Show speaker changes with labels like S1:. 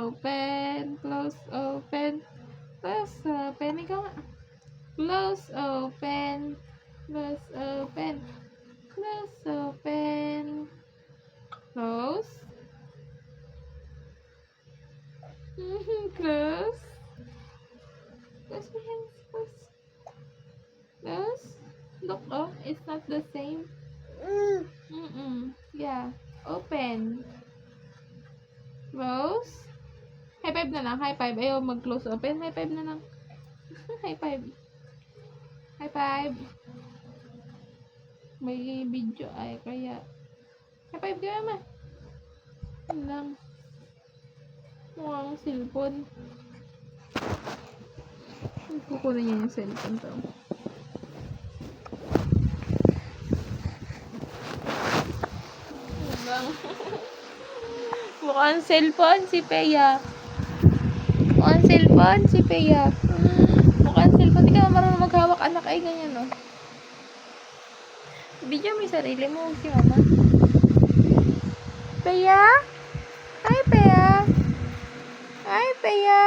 S1: open, close, open, close, open. Ikaw nga. Close, open, close, open, close, open, close, close, close my hands, close, close. Look, oh, it's not the same. Yeah, open, close. High five na lang, high five. Ayaw mag-close, open. High five na lang. High five. High five. May video ay kaya. High five ka naman. Yun lang. Mukhang cellphone. Kukunin niya yung cellphone to. Yun lang. Mukhang cellphone si Peya. Mukhang cellphone si Peya. Mukhang cellphone. Hindi ka marunong maghawak anak ay ganyan no. Video mo yung sarili mo. Si mama. Peya? Hi Peya. Hi Peya.